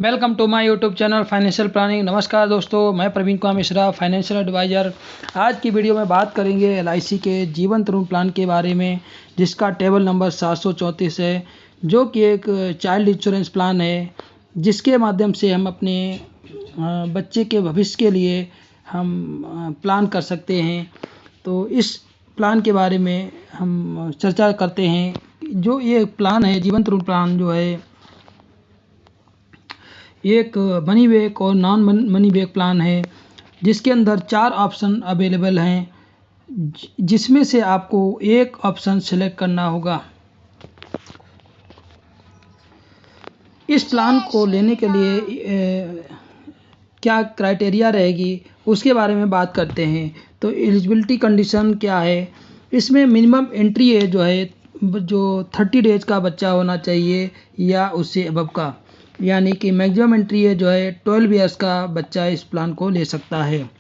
Welcome to my YouTube channel financial planning. नमस्कार दोस्तों, मैं प्रवीण कुमार मिश्रा, फाइनेंशियल एडवाइज़र। आज की वीडियो में बात करेंगे एलआईसी के जीवन तरुण प्लान के बारे में, जिसका टेबल नंबर 734 है, जो कि एक चाइल्ड इंश्योरेंस प्लान है, जिसके माध्यम से हम अपने बच्चे के भविष्य के लिए हम प्लान कर सकते हैं। तो इस प्लान के बारे में हम चर्चा करते हैं। जो ये प्लान है, जीवन तरुण प्लान जो है, एक मनी बैक और नॉन मनी बैक प्लान है, जिसके अंदर 4 ऑप्शन अवेलेबल हैं, जिसमें से आपको एक ऑप्शन सेलेक्ट करना होगा। इस प्लान को लेने के लिए क्या क्राइटेरिया रहेगी, उसके बारे में बात करते हैं। तो एलिजिबिलिटी कंडीशन क्या है, इसमें मिनिमम एंट्री एज जो 30 डेज का बच्चा होना चाहिए या उससे अबव का, यानी कि मैक्सिमम एंट्री एज 12 ईयर्स का बच्चा इस प्लान को ले सकता है।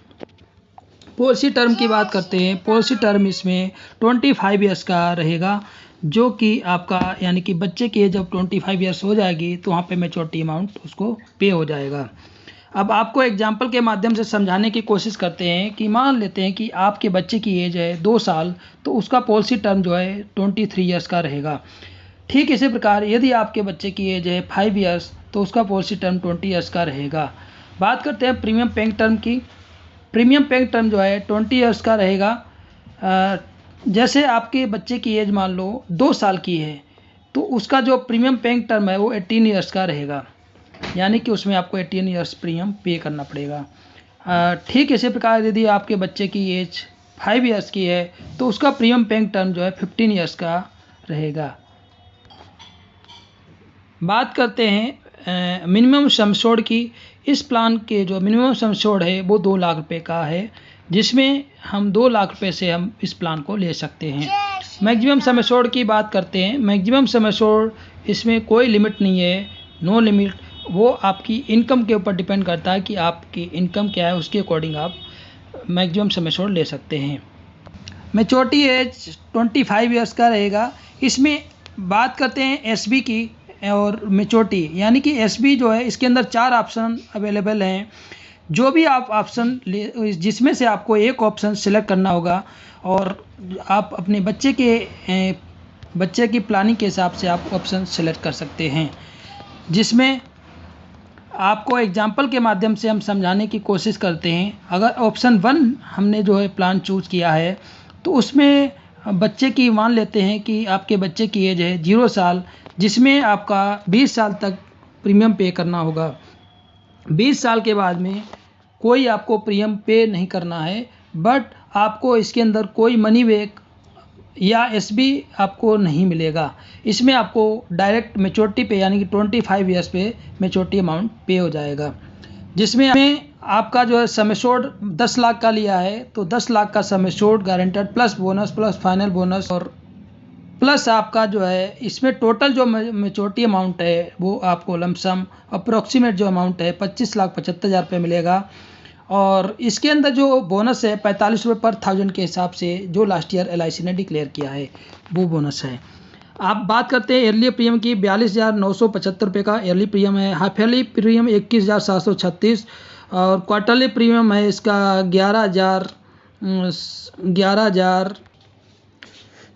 पॉलिसी टर्म की बात करते हैं। पॉलिसी टर्म इसमें 25 ईयर्स का रहेगा, जो कि आपका यानी कि बच्चे की एज जब 25 ईयर्स हो जाएगी तो वहाँ पे मैच्योरिटी अमाउंट उसको पे हो जाएगा। अब आपको एग्जाम्पल के माध्यम से समझाने की कोशिश करते हैं कि मान लेते हैं कि आपके बच्चे की एज है 2 साल, तो उसका पॉलिसी टर्म जो है 23 ईयर्स का रहेगा। ठीक इसी प्रकार यदि आपके बच्चे की एज है 5 ईयर्स, तो उसका पॉलिसी टर्म 20 ईयर्स का रहेगा। बात करते हैं प्रीमियम पेइंग टर्म की। प्रीमियम पेइंग टर्म जो है 20 ईयर्स का रहेगा। जैसे आपके बच्चे की एज मान लो 2 साल की है, तो उसका जो प्रीमियम पेइंग टर्म है वो 18 ईयर्स का रहेगा, यानी कि उसमें आपको 18 ईयर्स प्रीमियम पे करना पड़ेगा। ठीक इसी प्रकार यदि आपके बच्चे की एज 5 ईयर्स की है, तो उसका प्रीमियम पेइंग टर्म जो है 15 ईयर्स का रहेगा। बात करते हैं मिनिमम सम एश्योर्ड की। इस प्लान के जो मिनिमम सम एश्योर्ड है वो 2 लाख रुपए का है, जिसमें हम 2 लाख रुपए से हम इस प्लान को ले सकते हैं। मैक्सिमम सम एश्योर्ड की बात करते हैं। मैक्सिमम सम एश्योर्ड इसमें कोई लिमिट नहीं है, नो लिमिट। वो आपकी इनकम के ऊपर डिपेंड करता है कि आपकी इनकम क्या है, उसके अकॉर्डिंग आप मैक्सिमम सम एश्योर्ड ले सकते हैं। मैच्योरिटी एज 25 ईयर्स का रहेगा। इसमें बात करते हैं एसबी की और मैच्योरिटी, यानी कि एसबी जो है, इसके अंदर 4 ऑप्शन अवेलेबल हैं। जो भी आप ऑप्शन ले, जिसमें से आपको एक ऑप्शन सेलेक्ट करना होगा, और आप अपने बच्चे की प्लानिंग के हिसाब से आप ऑप्शन सेलेक्ट कर सकते हैं। जिसमें आपको एग्जाम्पल के माध्यम से हम समझाने की कोशिश करते हैं। अगर ऑप्शन 1 हमने जो है प्लान चूज़ किया है, तो उसमें बच्चे की मान लेते हैं कि आपके बच्चे की एज है 0 साल, जिसमें आपका 20 साल तक प्रीमियम पे करना होगा। 20 साल के बाद में कोई आपको प्रीमियम पे नहीं करना है, बट आपको इसके अंदर कोई मनी बैक या एसबी आपको नहीं मिलेगा। इसमें आपको डायरेक्ट मैच्योरिटी पे, यानी कि 25 ईयर्स पे मैच्योरिटी अमाउंट पे हो जाएगा। जिसमें हमें आपका जो है सम एश्योर्ड 10 लाख का लिया है, तो 10 लाख का sum assured guaranteed plus bonus plus final bonus, और प्लस आपका जो है इसमें टोटल जो मैच्योरिटी अमाउंट है वो आपको लमसम अप्रोक्सीमेट जो अमाउंट है 25,75,000 रुपये मिलेगा। और इसके अंदर जो बोनस है 45 रुपये पर 1000 के हिसाब से, जो लास्ट ईयर एलआईसी ने डिक्लेयर किया है, वो बोनस है। आप बात करते हैं ईयरली प्रीमियम की। 42,975 रुपये का ईयरली प्रीमियम है। हाफ ईयरली प्रीमियम 21,736, और क्वार्टरली प्रीमियम है इसका 11,000,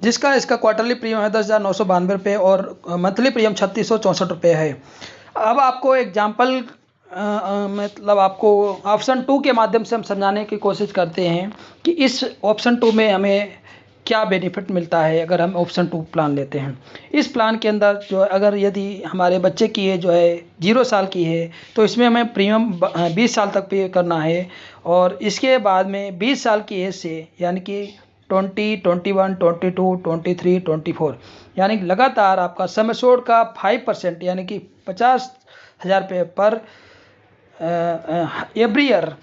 जिसका इसका क्वार्टरली प्रीमियम है 10,992 रुपये, और मंथली प्रीमियम 3,664 रुपये है। अब आपको एग्जाम्पल मतलब आपको ऑप्शन 2 के माध्यम से हम समझाने की कोशिश करते हैं कि इस ऑप्शन 2 में हमें क्या बेनिफिट मिलता है अगर हम ऑप्शन 2 प्लान लेते हैं। इस प्लान के अंदर जो अगर यदि हमारे बच्चे की एज जो है 0 साल की है, तो इसमें हमें प्रीमियम 20 साल तक पे करना है, और इसके बाद में 20 साल की एज से, यानी कि 20, 21, 22, 23, 24, यानी लगातार आपका सम एश्योर्ड का 5%, यानी कि 50,000 रुपये पर एवरी ईयर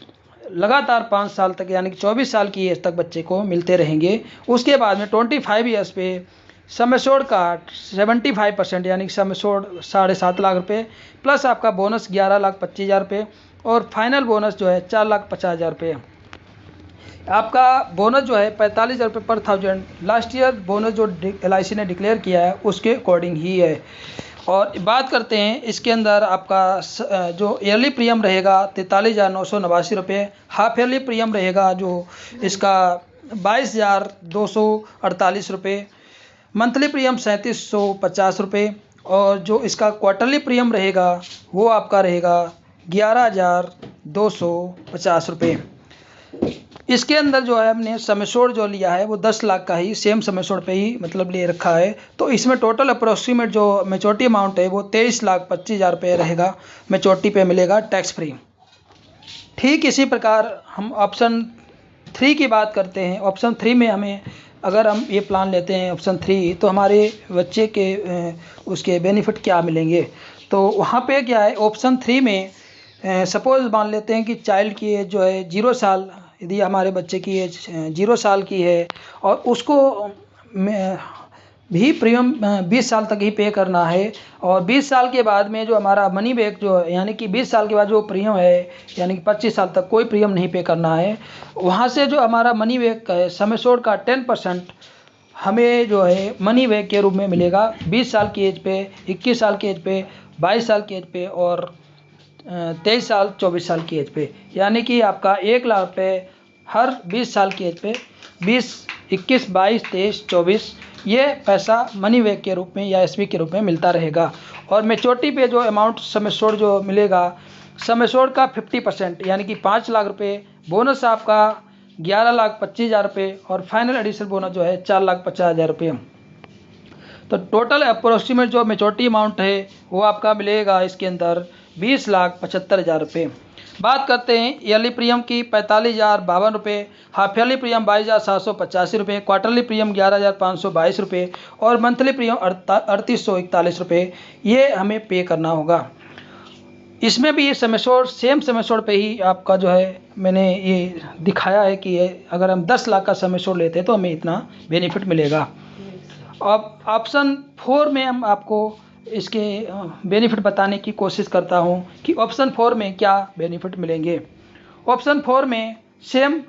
लगातार 5 साल तक, यानी कि 24 साल की एज तक बच्चे को मिलते रहेंगे। उसके बाद में 25 ईयर्स पे सम एश्योर्ड का 75%, यानी कि सम एश्योर्ड 7.5 लाख रुपये, प्लस आपका बोनस 11,25,000 रुपये, और फाइनल बोनस जो है 4,50,000 रुपये। आपका बोनस जो है 45,000 रुपये पर 1000, लास्ट ईयर बोनस जो एलआईसी ने डिक्लेयर किया है उसके अकॉर्डिंग ही है। और बात करते हैं इसके अंदर आपका जो ईयरली प्रीमियम रहेगा 43,989 रुपये, हाफ ईयरली प्रीमियम रहेगा जो इसका 22,248 रुपये, मंथली प्रीमियम 3,750 रुपये, और जो इसका क्वार्टरली प्रीमियम रहेगा वो आपका रहेगा 11,250 रुपये। इसके अंदर जो है हमने सम एश्योर्ड जो लिया है वो 10 लाख का ही सेम सम एश्योर्ड पे ही मतलब ले रखा है। तो इसमें टोटल अप्रोक्सीमेट जो मेच्योरिटी अमाउंट है वो 23,25,000 रुपये रहेगा, मेच्योरिटी पे मिलेगा टैक्स फ्री। ठीक इसी प्रकार हम ऑप्शन 3 की बात करते हैं। ऑप्शन 3 में हमें अगर हम ये प्लान लेते हैं ऑप्शन 3, तो हमारे बच्चे के उसके बेनिफिट क्या मिलेंगे। तो वहाँ पे क्या है, ऑप्शन 3 में सपोज मान लेते हैं कि चाइल्ड की एज जो है 0 साल, यदि हमारे बच्चे की एज 0 साल की है और उसको भी प्रीमियम 20 साल तक ही पे करना है, और 20 साल के बाद में जो हमारा मनी बैक जो है, यानी कि 20 साल के बाद जो प्रीमियम है यानी कि 25 साल तक कोई प्रीमियम नहीं पे करना है, वहाँ से जो हमारा मनी बैक है सम एश्योर्ड का 10% हमें जो है मनी बैक के रूप में मिलेगा 20 साल की एज पे, 21 साल की एज पे, 22 साल की एज पे और 23 साल 24 साल की एज पे। यानी कि आपका 1 लाख रुपये हर 20 साल की एज पे 20, 21, 22, 23, 24 ये पैसा मनी बैक के रूप में या एसबी के रूप में मिलता रहेगा। और मेच्योरिटी पे जो अमाउंट सम एश्योर्ड जो मिलेगा, सम एश्योर्ड का 50% यानी कि 5 लाख रुपये, बोनस आपका 11,25,000 रुपये और फाइनल एडिशनल बोनस जो है 4,50,000 रुपये। तो टोटल अप्रोक्सीमेट जो मेच्योरिटी अमाउंट है वो आपका मिलेगा इसके अंदर 20,75,000 रुपये। बात करते हैं ईयरली प्रीमियम की 45,052 रुपये, हाफ ईयरली प्रीमियम 22,785 रुपये, क्वार्टरली प्रीमियम 11,522 रुपये और मंथली प्रीमियम 3,841 रुपये ये हमें पे करना होगा। इसमें भी sum assured same sum assured पे ही आपका जो है मैंने ये दिखाया है कि अगर हम 10 लाख का सम एश्योर्ड लेते हैं तो हमें इतना बेनिफिट मिलेगा। अब ऑप्शन 4 में हम आपको इसके बेनिफिट बताने की कोशिश करता हूं कि ऑप्शन 4 में क्या बेनिफिट मिलेंगे। ऑप्शन 4 में सेम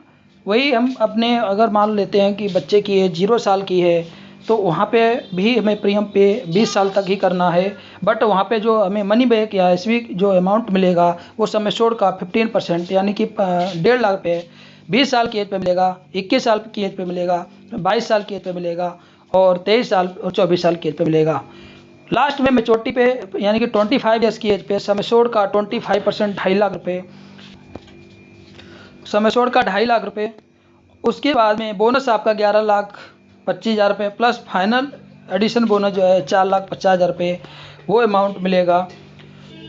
वही हम अपने अगर मान लेते हैं कि बच्चे की एज 0 साल की है तो वहाँ पे भी हमें प्रीमियम पे 20 साल तक ही करना है, बट वहाँ पे जो हमें मनी बैक या एसवी जो अमाउंट मिलेगा वो सम एश्योर्ड का 15% यानी कि 1.5 लाख रुपये 20 साल की एज पे मिलेगा, 21 साल की एज पे मिलेगा, 22 साल की एज पे मिलेगा और 23 साल और 24 साल की एज पे मिलेगा। लास्ट में मेच्योरिटी पे यानी कि 25 ईयर्स की एज पे सम एश्योर्ड का 25% 2.5 लाख रुपये, सम एश्योर्ड का 2.5 लाख रुपये। उसके बाद में बोनस आपका 11,25,000 रुपये प्लस फाइनल एडिशन बोनस जो है 4,50,000 रुपये वो अमाउंट मिलेगा।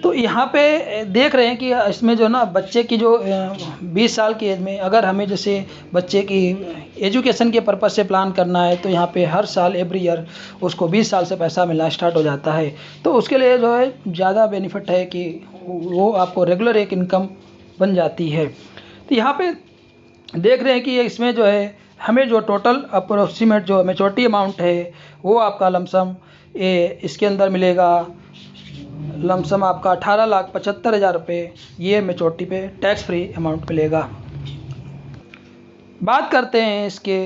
तो यहाँ पे देख रहे हैं कि इसमें जो ना बच्चे की जो 20 साल की एज में अगर हमें जैसे बच्चे की एजुकेशन के पर्पज़ से प्लान करना है तो यहाँ पे हर साल एवरी ईयर उसको 20 साल से पैसा मिलना स्टार्ट हो जाता है। तो उसके लिए जो है ज़्यादा बेनिफिट है कि वो आपको रेगुलर एक इनकम बन जाती है। तो यहाँ पे देख रहे हैं कि इसमें जो है हमें जो टोटल अप्रोक्सीमेट जो मेच्योरिटी अमाउंट है वो आपका लमसम इसके अंदर मिलेगा लमसम आपका 18,75,000 रुपये ये मेच्योरिटी पे टैक्स फ्री अमाउंट मिलेगा। बात करते हैं इसके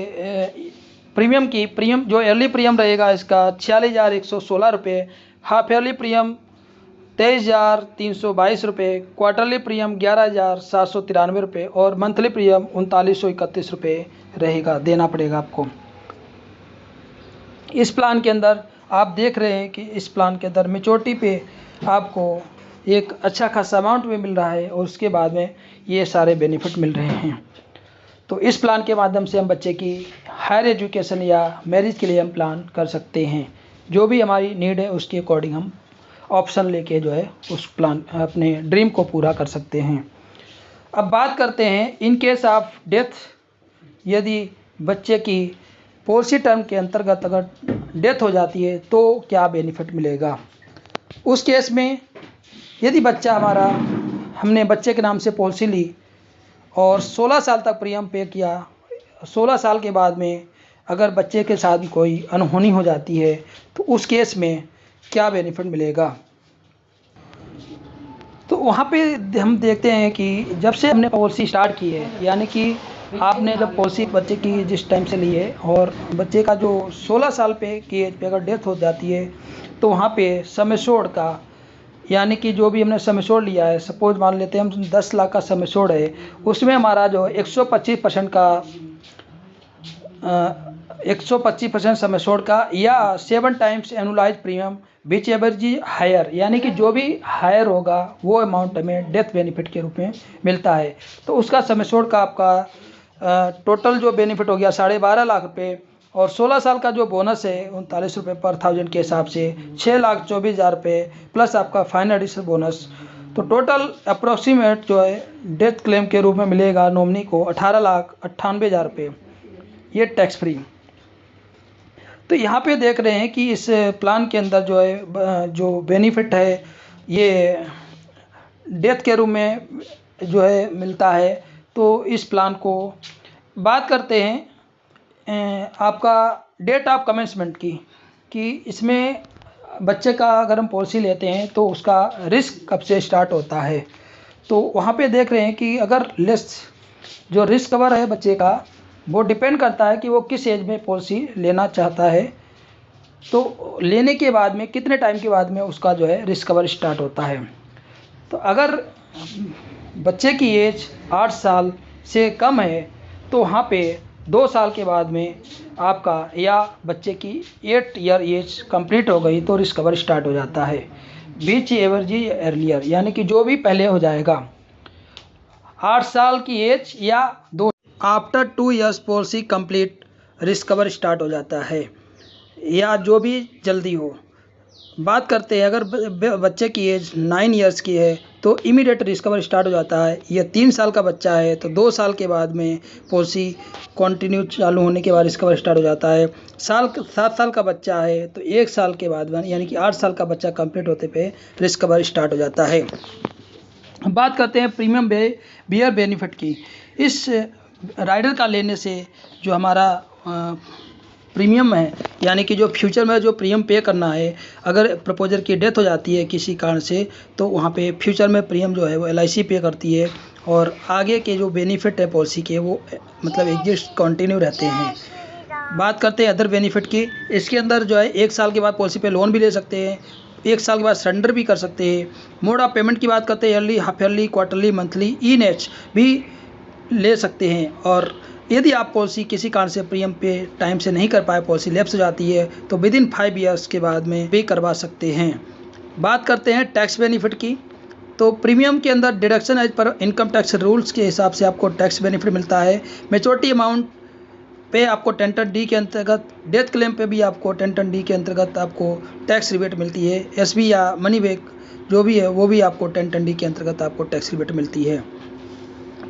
प्रीमियम की। प्रीमियम जो ईयरली प्रीमियम रहेगा इसका 46,116 रुपये, हाफ ईयरली प्रीमियम 23,322 रुपये, क्वार्टरली प्रीमियम 11,793 रुपये और मंथली प्रीमियम 3,931 रुपये रहेगा, देना पड़ेगा आपको। इस प्लान के अंदर आप देख रहे हैं कि इस प्लान के अंदर मेच्योरिटी पे आपको एक अच्छा खासा अमाउंट भी मिल रहा है और उसके बाद में ये सारे बेनिफिट मिल रहे हैं। तो इस प्लान के माध्यम से हम बच्चे की हायर एजुकेशन या मैरिज के लिए हम प्लान कर सकते हैं। जो भी हमारी नीड है उसके अकॉर्डिंग हम ऑप्शन लेके जो है उस प्लान अपने ड्रीम को पूरा कर सकते हैं। अब बात करते हैं इन केस ऑफ डेथ, यदि बच्चे की पॉलिसी टर्म के अंतर्गत अगर डेथ हो जाती है तो क्या बेनिफिट मिलेगा। उस केस में यदि बच्चा हमारा हमने बच्चे के नाम से पॉलिसी ली और 16 साल तक प्रीमियम पे किया, 16 साल के बाद में अगर बच्चे के साथ कोई अनहोनी हो जाती है तो उस केस में क्या बेनिफिट मिलेगा। तो वहाँ पे हम देखते हैं कि जब से हमने पॉलिसी स्टार्ट की है, यानी कि आपने जब पॉलिसी बच्चे की जिस टाइम से ली है और बच्चे का जो 16 साल पे की एज पे अगर डेथ हो जाती है तो वहाँ पे सम एश्योर्ड का, यानी कि जो भी हमने सम एश्योर्ड लिया है, सपोज मान लेते हैं हम 10 लाख का सम एश्योर्ड है, उसमें हमारा जो 125% का 125% सम एश्योर्ड का या 7 times annualised premium whichever जी हायर, यानी कि जो भी हायर होगा वो अमाउंट हमें डेथ बेनिफिट के रूप में मिलता है। तो उसका सम एश्योर्ड का आपका टोटल जो बेनिफिट हो गया 12.5 लाख रुपये, और 16 साल का जो बोनस है 39 रुपये पर 1000 के हिसाब से 6,24,000 रुपये प्लस आपका फाइनल एडिशनल बोनस। तो टोटल अप्रोक्सीमेट जो है डेथ क्लेम के रूप में मिलेगा नॉमिनी को 18,98,000 रुपये, ये टैक्स फ्री। तो यहाँ पे देख रहे हैं कि इस प्लान के अंदर जो है जो बेनिफिट है ये डेथ के रूप में जो है मिलता है। तो इस प्लान को बात करते हैं आपका डेट ऑफ कमेंसमेंट की, कि इसमें बच्चे का अगर हम पॉलिसी लेते हैं तो उसका रिस्क कब से स्टार्ट होता है। तो वहाँ पे देख रहे हैं कि अगर जो रिस्क कवर है बच्चे का वो डिपेंड करता है कि वो किस एज में पॉलिसी लेना चाहता है, तो लेने के बाद में कितने टाइम के बाद में उसका जो है रिस्क कवर स्टार्ट होता है। तो अगर बच्चे की एज 8 साल से कम है तो वहाँ पे 2 साल के बाद में आपका, या बच्चे की 8 ईयर एज कंप्लीट हो गई तो रिस्क कवर स्टार्ट हो जाता है। बीच एवरजी अर्लियर, यानी कि जो भी पहले हो जाएगा 8 साल की एज या 2 after 2 years policy complete risk cover start हो जाता है, या जो भी जल्दी हो। बात करते हैं अगर बच्चे की एज 9 ईयर्स की है तो इमीडिएट रिस्क कवर स्टार्ट हो जाता है। या 3 साल का बच्चा है तो 2 साल के बाद में पॉलिसी कंटिन्यू चालू होने के बाद रिस्क कवर स्टार्ट हो जाता है। 7 साल का बच्चा है तो 1 साल के बाद में, यानी कि 8 साल का बच्चा कंप्लीट होते पे रिस्क कवर स्टार्ट हो जाता है। बात करते हैं प्रीमियम बियर बेनिफिट की। इस राइडर का लेने से जो हमारा प्रीमियम है, यानी कि जो फ्यूचर में जो प्रीमियम पे करना है, अगर प्रपोजर की डेथ हो जाती है किसी कारण से तो वहाँ पे फ्यूचर में प्रीमियम जो है वो LIC पे करती है, और आगे के जो बेनिफिट है पॉलिसी के वो मतलब एग्जिस्ट कंटिन्यू रहते हैं। बात करते हैं अदर बेनिफिट की। इसके अंदर जो है 1 साल के बाद पॉलिसी पे लोन भी ले सकते हैं, 1 साल के बाद सरेंडर भी कर सकते हैं। मोड ऑफ पेमेंट की बात करते हैं yearly, half yearly, quarterly, monthly, ENH भी ले सकते हैं। और यदि आप पॉलिसी किसी कारण से प्रीमियम पे टाइम से नहीं कर पाए, पॉलिसी लैप्स हो जाती है, तो विदिन 5 ईयर्स के बाद में पे करवा सकते हैं। बात करते हैं टैक्स बेनिफिट की। तो प्रीमियम के अंदर deduction as per income tax rules के हिसाब से आपको टैक्स बेनिफिट मिलता है। मैच्योरिटी अमाउंट पे आपको 10(D) के अंतर्गत, डेथ क्लेम पे भी आपको 10(D) के अंतर्गत आपको टैक्स रिबेट मिलती है। SB या मनी बैक जो भी है वो भी आपको 10(D) के अंतर्गत आपको टैक्स रिबेट मिलती है।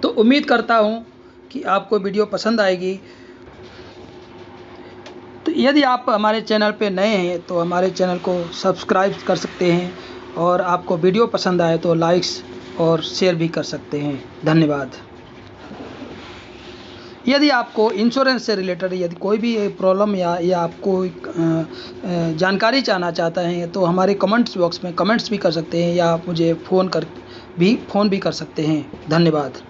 तो उम्मीद करता हूँ कि आपको वीडियो पसंद आएगी। तो यदि आप हमारे चैनल पे नए हैं तो हमारे चैनल को सब्सक्राइब कर सकते हैं, और आपको वीडियो पसंद आए तो लाइक्स और शेयर भी कर सकते हैं। धन्यवाद। यदि आपको इंश्योरेंस से रिलेटेड यदि कोई भी प्रॉब्लम या आपको जानकारी चाहना चाहता है तो हमारे कमेंट्स बॉक्स में कमेंट्स भी कर सकते हैं, या आप मुझे फ़ोन भी कर सकते हैं। धन्यवाद।